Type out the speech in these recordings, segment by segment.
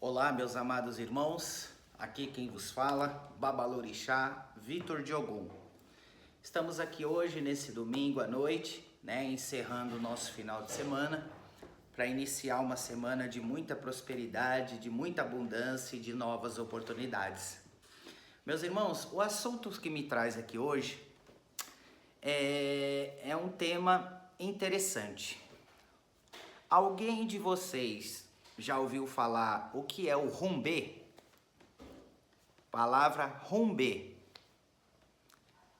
Olá, meus amados irmãos, aqui quem vos fala, Babalorixá, Vitor Diogun. Estamos aqui hoje, nesse domingo à noite, encerrando o nosso final de semana, para iniciar uma semana de muita prosperidade, de muita abundância e de novas oportunidades. Meus irmãos, o assunto que me traz aqui hoje é um tema interessante. Alguém de vocês já ouviu falar o que é o rumbê? Palavra rumbê.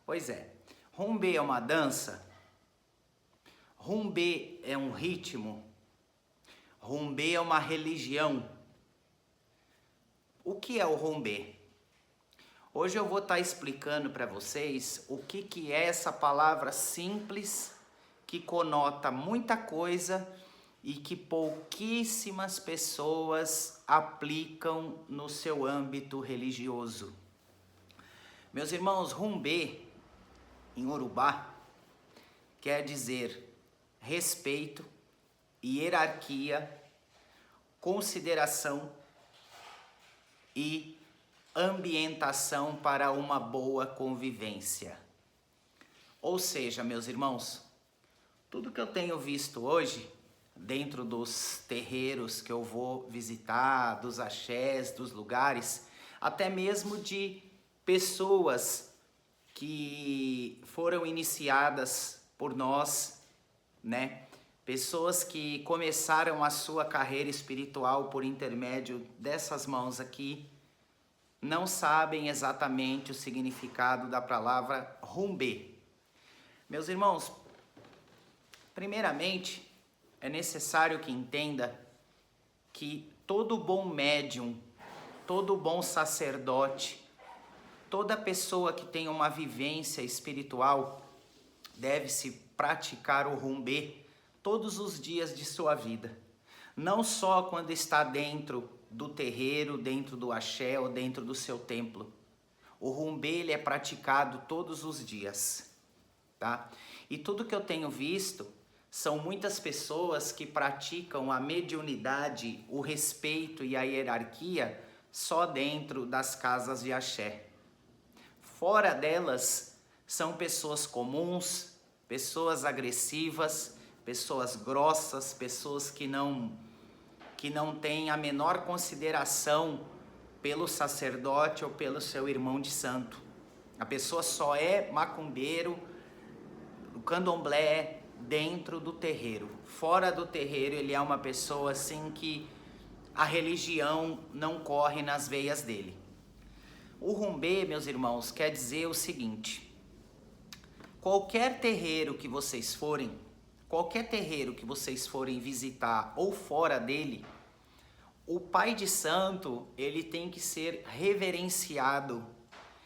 Pois é, rumbê é uma dança, rumbê é um ritmo, rumbê é uma religião. O que é o rumbê? Hoje eu vou estar explicando para vocês o que é essa palavra simples que conota muita coisa e que pouquíssimas pessoas aplicam no seu âmbito religioso. Meus irmãos, rumbê, em Urubá, quer dizer respeito, hierarquia, consideração e ambientação para uma boa convivência. Ou seja, meus irmãos, tudo que eu tenho visto hoje, dentro dos terreiros que eu vou visitar, dos axés, dos lugares, até mesmo de pessoas que foram iniciadas por nós, Pessoas que começaram a sua carreira espiritual por intermédio dessas mãos aqui, não sabem exatamente o significado da palavra rumbê. Meus irmãos, primeiramente, é necessário que entenda que todo bom médium, todo bom sacerdote, toda pessoa que tem uma vivência espiritual deve-se praticar o rumbê todos os dias de sua vida. Não só quando está dentro do terreiro, dentro do axé ou dentro do seu templo. O rumbê ele é praticado todos os dias, tá? E tudo que eu tenho visto são muitas pessoas que praticam a mediunidade, o respeito e a hierarquia só dentro das casas de axé. Fora delas, são pessoas comuns, pessoas agressivas, pessoas grossas, pessoas que não têm a menor consideração pelo sacerdote ou pelo seu irmão de santo. A pessoa só é macumbeiro, o candomblé, dentro do terreiro. Fora do terreiro, ele é uma pessoa assim que a religião não corre nas veias dele. O rumbê, meus irmãos, quer dizer o seguinte: qualquer terreiro que vocês forem visitar ou fora dele, o pai de santo, ele tem que ser reverenciado,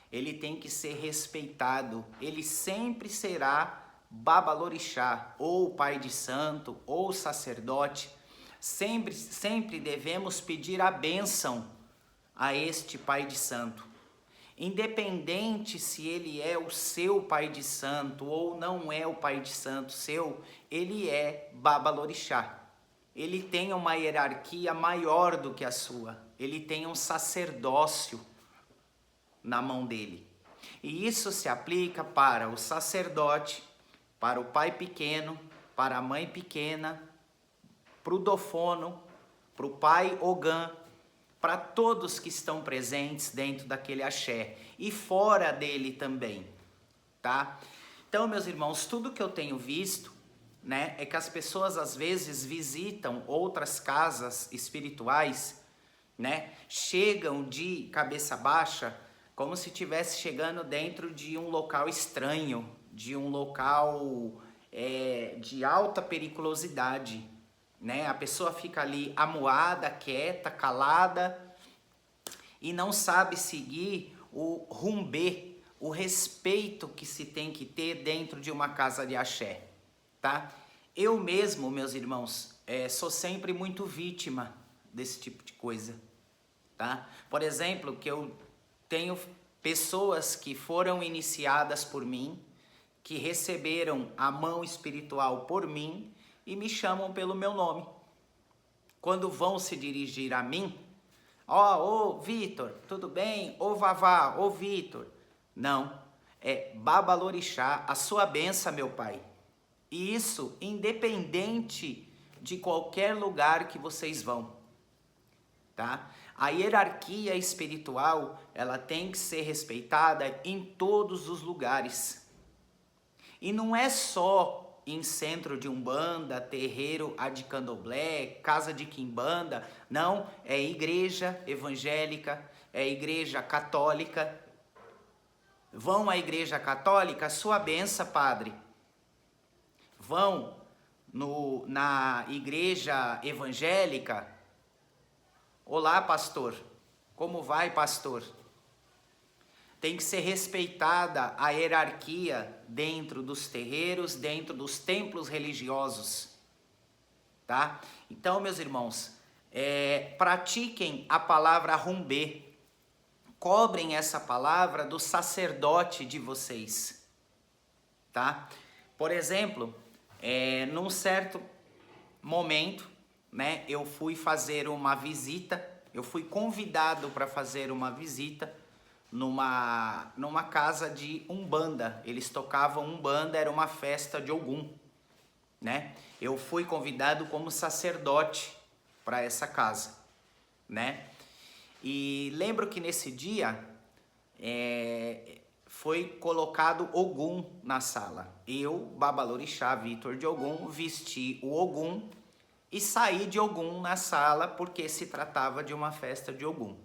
ele tem que ser respeitado, ele sempre será Babalorixá, ou pai de santo, ou sacerdote. Sempre devemos pedir a bênção a este pai de santo. Independente se ele é o seu pai de santo ou não é o pai de santo seu, ele é Babalorixá. Ele tem uma hierarquia maior do que a sua. Ele tem um sacerdócio na mão dele. E isso se aplica para o sacerdote, para o pai pequeno, para a mãe pequena, para o dofono, para o pai Ogã, para todos que estão presentes dentro daquele axé e fora dele também, tá? Então, meus irmãos, tudo que eu tenho visto, é que as pessoas às vezes visitam outras casas espirituais, chegam de cabeça baixa, como se estivesse chegando dentro de um local estranho, de um local de alta periculosidade, A pessoa fica ali amuada, quieta, calada e não sabe seguir o rumbê, o respeito que se tem que ter dentro de uma casa de axé, tá? Eu mesmo, meus irmãos, sou sempre muito vítima desse tipo de coisa, tá? Por exemplo, que eu tenho pessoas que foram iniciadas por mim, que receberam a mão espiritual por mim e me chamam pelo meu nome. Quando vão se dirigir a mim, Ô Vitor, tudo bem? Ô Vavá, ô Vitor. Não, é Babalorixá, a sua benção, meu pai. E isso independente de qualquer lugar que vocês vão, tá? A hierarquia espiritual, ela tem que ser respeitada em todos os lugares. E não é só em centro de umbanda, terreiro de candomblé, casa de quimbanda, não, é igreja evangélica, é igreja católica. Vão à igreja católica, sua benção, padre. Vão na igreja evangélica, olá, pastor, como vai, pastor? Tem que ser respeitada a hierarquia dentro dos terreiros, dentro dos templos religiosos, tá? Então, meus irmãos, pratiquem a palavra rumbê, cobrem essa palavra do sacerdote de vocês, tá? Por exemplo, num certo momento, né, eu fui fazer uma visita, eu fui convidado para fazer uma visita numa casa de umbanda. Eles tocavam umbanda, era uma festa de Ogum, né? Eu fui convidado como sacerdote para essa casa, né? E lembro que nesse dia foi colocado Ogum na sala. Eu, Babalorixá, Vitor de Ogum, vesti o Ogum e saí de Ogum na sala porque se tratava de uma festa de Ogum.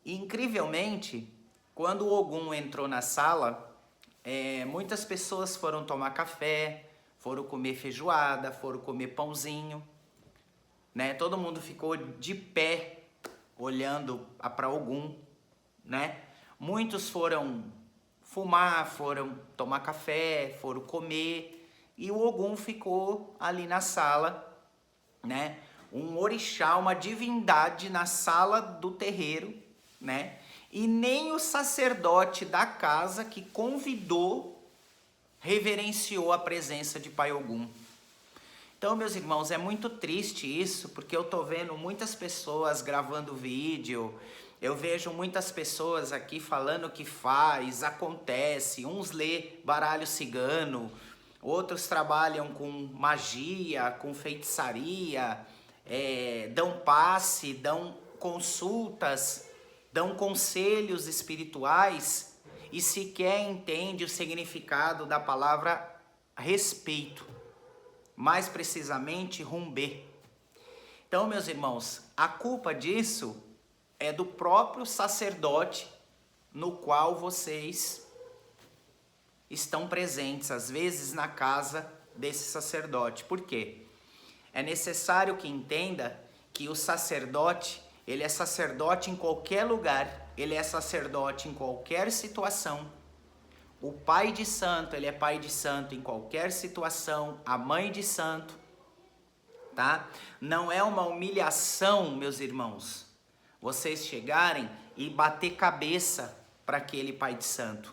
E, incrivelmente, quando o Ogum entrou na sala, muitas pessoas foram tomar café, foram comer feijoada, foram comer pãozinho, né? Todo mundo ficou de pé olhando para Ogum, né? Muitos foram fumar, foram tomar café, foram comer, e o Ogum ficou ali na sala, né? Um orixá, uma divindade na sala do terreiro, né? E nem o sacerdote da casa que convidou reverenciou a presença de Pai Ogum. Então, meus irmãos, é muito triste isso, porque eu tô vendo muitas pessoas gravando vídeo, eu vejo muitas pessoas aqui falando que faz, acontece, uns lê baralho cigano, outros trabalham com magia, com feitiçaria, dão passe, dão consultas, dão conselhos espirituais e sequer entende o significado da palavra respeito, mais precisamente rumbê. Então, meus irmãos, a culpa disso é do próprio sacerdote no qual vocês estão presentes, às vezes na casa desse sacerdote. Por quê? É necessário que entenda que o sacerdote, ele é sacerdote em qualquer lugar, ele é sacerdote em qualquer situação. O pai de santo, ele é pai de santo em qualquer situação, a mãe de santo, tá? Não é uma humilhação, meus irmãos, vocês chegarem e bater cabeça para aquele pai de santo.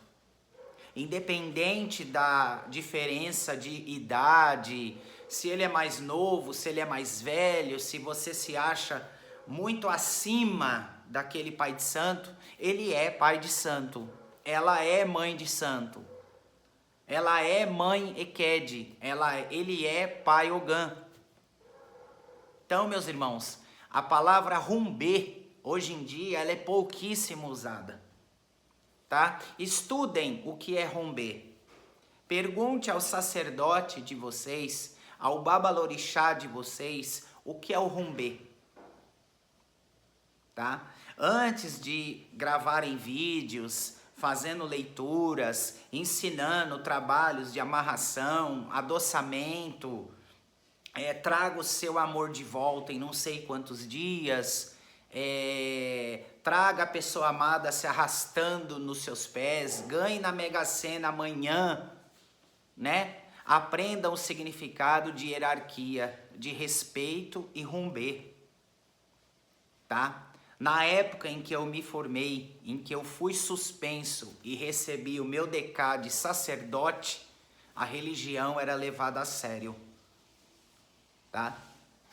Independente da diferença de idade, se ele é mais novo, se ele é mais velho, se você se acha muito acima daquele pai de santo, ele é pai de santo, ela é mãe de santo, ela é mãe Ekede, ele é pai Ogã. Então, meus irmãos, a palavra rumbê, hoje em dia, ela é pouquíssimo usada, tá? Estudem o que é rumbê. Pergunte ao sacerdote de vocês, ao babalorixá de vocês, o que é o rumbê, tá? Antes de gravarem vídeos, fazendo leituras, ensinando trabalhos de amarração, adoçamento, traga o seu amor de volta em não sei quantos dias, traga a pessoa amada se arrastando nos seus pés, ganhe na Mega Sena amanhã, né? Aprendam o significado de hierarquia, de respeito e rumbê, tá? Na época em que eu me formei, em que eu fui suspenso e recebi o meu decá de sacerdote, a religião era levada a sério, tá?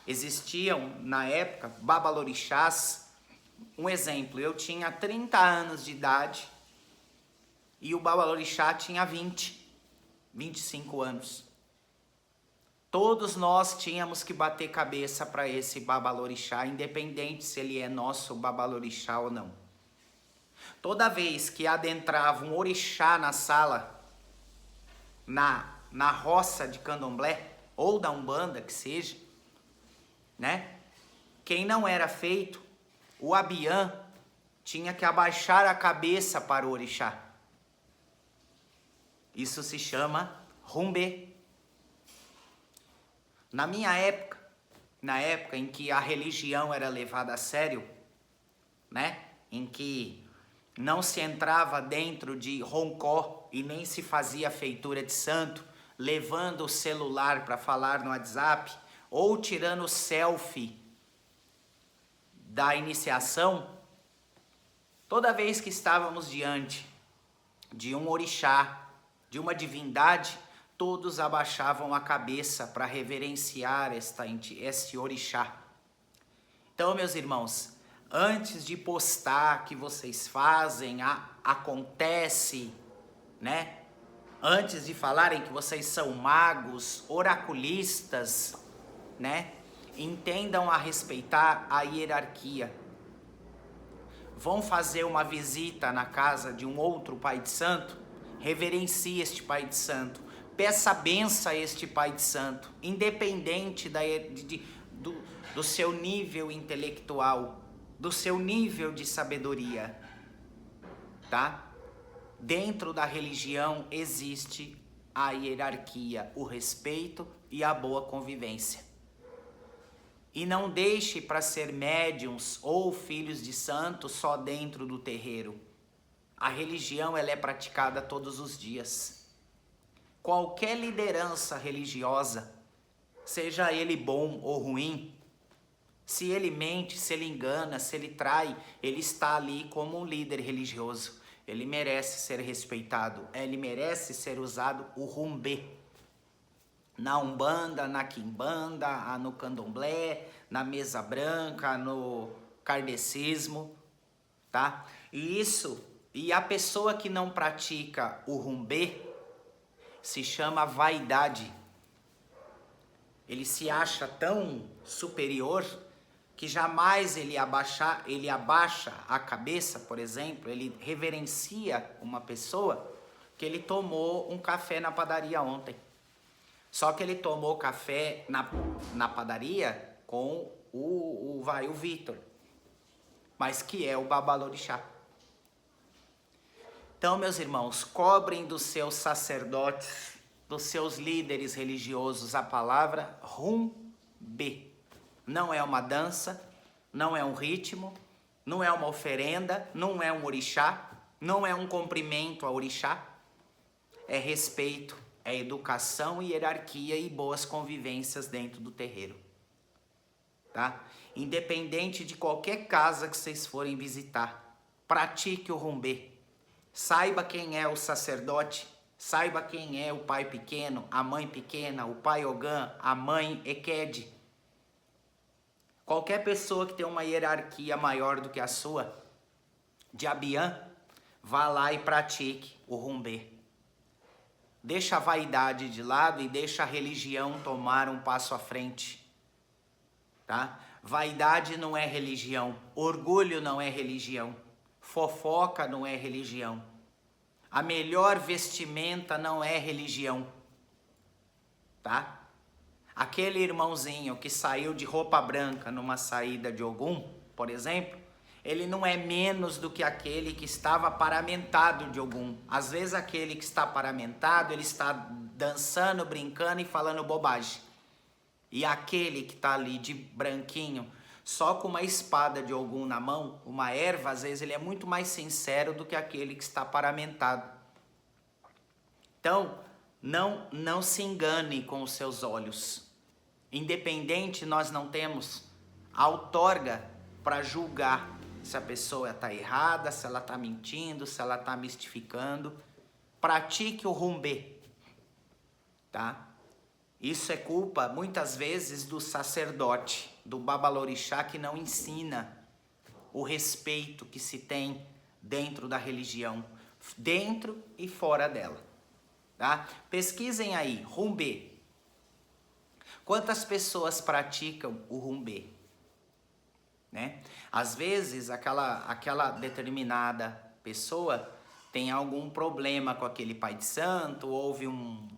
Existiam, na época, babalorixás Um exemplo, eu tinha 30 anos de idade e o Babalorixá tinha 25 anos. Todos nós tínhamos que bater cabeça para esse Babalorixá, independente se ele é nosso Babalorixá ou não. Toda vez que adentrava um orixá na sala, na roça de candomblé, ou da Umbanda, que seja, né? Quem não era feito, o abiã tinha que abaixar a cabeça para o orixá. Isso se chama rumbê. Na minha época, na época em que a religião era levada a sério, né? Em que não se entrava dentro de roncó e nem se fazia feitura de santo, levando o celular para falar no WhatsApp ou tirando selfie da iniciação, toda vez que estávamos diante de um orixá, de uma divindade, todos abaixavam a cabeça para reverenciar este orixá. Então, meus irmãos, antes de postar que vocês fazem, acontece, né? Antes de falarem que vocês são magos, oraculistas, né? Entendam a respeitar a hierarquia. Vão fazer uma visita na casa de um outro pai de santo, reverencie este pai de santo, peça benção a este pai de santo, independente do seu nível intelectual, do seu nível de sabedoria, tá? Dentro da religião existe a hierarquia, o respeito e a boa convivência. E não deixe para ser médiums ou filhos de santos só dentro do terreiro. A religião ela é praticada todos os dias. Qualquer liderança religiosa, seja ele bom ou ruim, se ele mente, se ele engana, se ele trai, ele está ali como um líder religioso. Ele merece ser respeitado, ele merece ser usado o rumbê. Na Umbanda, na Quimbanda, no Candomblé, na Mesa Branca, no Kardecismo, tá? E a pessoa que não pratica o rumbê se chama vaidade. Ele se acha tão superior que jamais ele abaixa a cabeça, por exemplo, ele reverencia uma pessoa que ele tomou um café na padaria ontem. Só que ele tomou café na padaria com o Vitor, mas que é o Babalorixá. Então, meus irmãos, cobrem dos seus sacerdotes, dos seus líderes religiosos a palavra rumbê. Não é uma dança, não é um ritmo, não é uma oferenda, não é um orixá, não é um cumprimento a orixá. É respeito, é educação, hierarquia e boas convivências dentro do terreiro. Tá? Independente de qualquer casa que vocês forem visitar, pratique o rumbê. Saiba quem é o sacerdote, saiba quem é o pai pequeno, a mãe pequena, o pai Ogã, a mãe Ekede. Qualquer pessoa que tem uma hierarquia maior do que a sua, de abiã, vá lá e pratique o rumbê. Deixa a vaidade de lado e deixa a religião tomar um passo à frente, tá? Vaidade não é religião, orgulho não é religião, fofoca não é religião, a melhor vestimenta não é religião, tá? Aquele irmãozinho que saiu de roupa branca numa saída de Ogum, por exemplo, ele não é menos do que aquele que estava paramentado de Ogum. Às vezes aquele que está paramentado, ele está dançando, brincando e falando bobagem. E aquele que está ali de branquinho, só com uma espada de Ogum na mão, uma erva, às vezes ele é muito mais sincero do que aquele que está paramentado. Então, não se engane com os seus olhos. Independente, nós não temos a outorga para julgar se a pessoa está errada, se ela está mentindo, se ela está mistificando. Pratique o rumbê, tá? Isso é culpa, muitas vezes, do sacerdote, do Babalorixá, que não ensina o respeito que se tem dentro da religião, dentro e fora dela, tá? Pesquisem aí, rumbê. Quantas pessoas praticam o rumbê? Né? Às vezes, aquela determinada pessoa tem algum problema com aquele pai de santo, houve um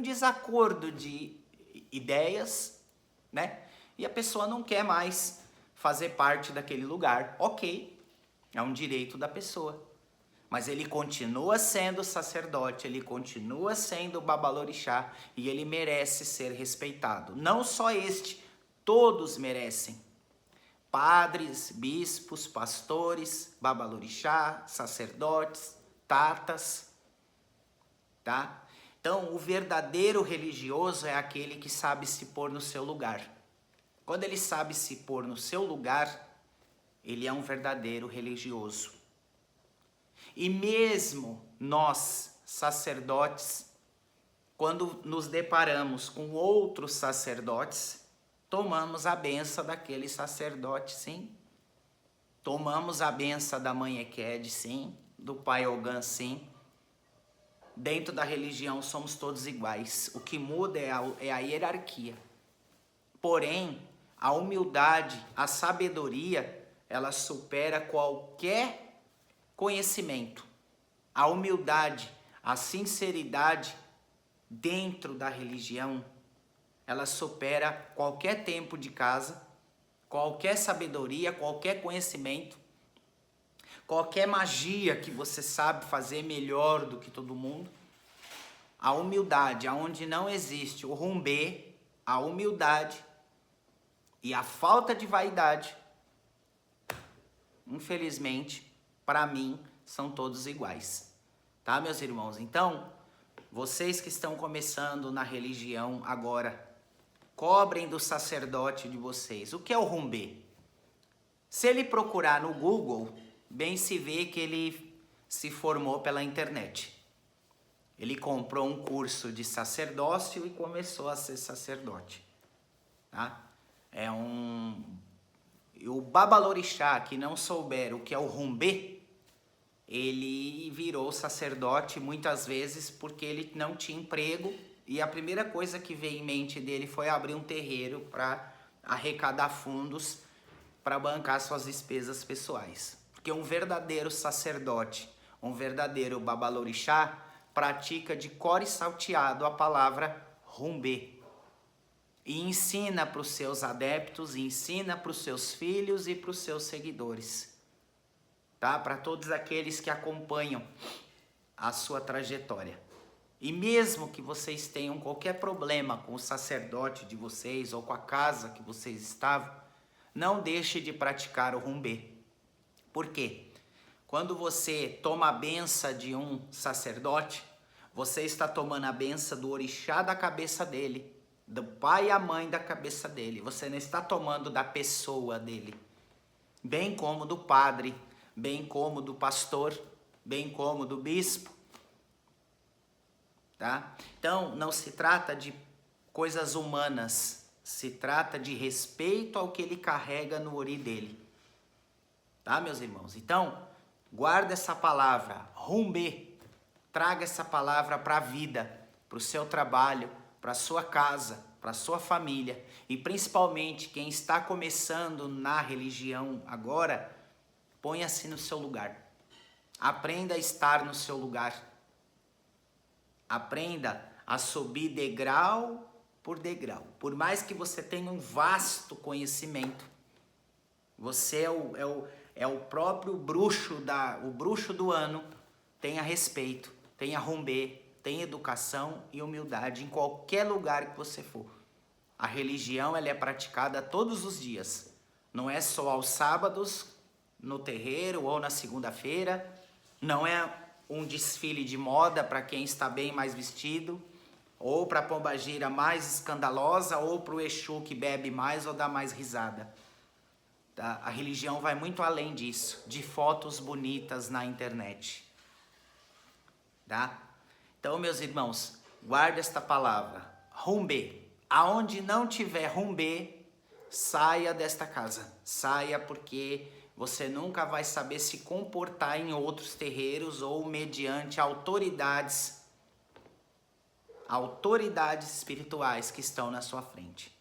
desacordo de ideias, né? E a pessoa não quer mais fazer parte daquele lugar. Ok, é um direito da pessoa. Mas ele continua sendo sacerdote, ele continua sendo babalorixá e ele merece ser respeitado. Não só este, todos merecem. Padres, bispos, pastores, babalorixá, sacerdotes, tatas, tá? Então, o verdadeiro religioso é aquele que sabe se pôr no seu lugar. Quando ele sabe se pôr no seu lugar, ele é um verdadeiro religioso. E mesmo nós, sacerdotes, quando nos deparamos com outros sacerdotes, tomamos a benção daquele sacerdote, sim. Tomamos a benção da mãe Ekede, sim. Do pai Ogã, sim. Dentro da religião somos todos iguais. O que muda é a hierarquia. Porém, a humildade, a sabedoria, ela supera qualquer conhecimento. A humildade, a sinceridade dentro da religião, ela supera qualquer tempo de casa, qualquer sabedoria, qualquer conhecimento, qualquer magia que você sabe fazer melhor do que todo mundo. A humildade, aonde não existe o rumbê, a humildade e a falta de vaidade, infelizmente, para mim, são todos iguais. Tá, meus irmãos? Então, vocês que estão começando na religião agora, cobrem do sacerdote de vocês. O que é o rumbê? Se ele procurar no Google, bem se vê que ele se formou pela internet. Ele comprou um curso de sacerdócio e começou a ser sacerdote. Tá? O babalorixá que não souber o que é o rumbê, ele virou sacerdote muitas vezes porque ele não tinha emprego e a primeira coisa que veio em mente dele foi abrir um terreiro para arrecadar fundos para bancar suas despesas pessoais. Porque um verdadeiro sacerdote, um verdadeiro babalorixá, pratica de cor e salteado a palavra rumbê. E ensina para os seus adeptos, ensina para os seus filhos e para os seus seguidores. Tá? Para todos aqueles que acompanham a sua trajetória. E mesmo que vocês tenham qualquer problema com o sacerdote de vocês ou com a casa que vocês estavam, não deixe de praticar o rumbê. Por quê? Quando você toma a benção de um sacerdote, você está tomando a benção do orixá da cabeça dele, do pai e a mãe da cabeça dele. Você não está tomando da pessoa dele, bem como do padre, bem como do pastor, bem como do bispo. Tá? Então, não se trata de coisas humanas, se trata de respeito ao que ele carrega no ori dele. Tá, meus irmãos? Então, guarda essa palavra, rumbê. Traga essa palavra para a vida, para o seu trabalho, para a sua casa, para a sua família. E principalmente quem está começando na religião agora, ponha-se no seu lugar. Aprenda a estar no seu lugar. Aprenda a subir degrau por degrau. Por mais que você tenha um vasto conhecimento, você é o próprio bruxo, o bruxo do ano. Tenha respeito, tenha rumbê, tenha educação e humildade em qualquer lugar que você for. A religião ela é praticada todos os dias. Não é só aos sábados, no terreiro ou na segunda-feira. Não é um desfile de moda para quem está bem mais vestido, ou para a pombagira mais escandalosa, ou para o Exu que bebe mais ou dá mais risada. Tá? A religião vai muito além disso, de fotos bonitas na internet. Tá? Então, meus irmãos, guarde esta palavra, rumbê. Aonde não tiver rumbê, saia desta casa. Saia, porque você nunca vai saber se comportar em outros terreiros ou mediante autoridades espirituais que estão na sua frente,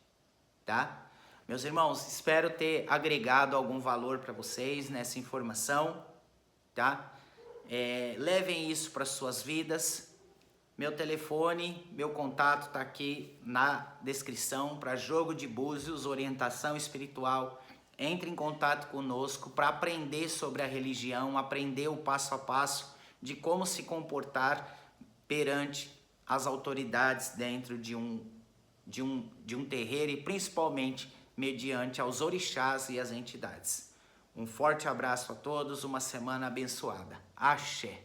tá? Meus irmãos, espero ter agregado algum valor para vocês nessa informação, tá? Levem isso para suas vidas. Meu telefone, meu contato está aqui na descrição para jogo de búzios, orientação espiritual. Entre em contato conosco para aprender sobre a religião, aprender o passo a passo de como se comportar perante as autoridades dentro de um terreiro e principalmente mediante aos orixás e as entidades. Um forte abraço a todos, uma semana abençoada. Axé!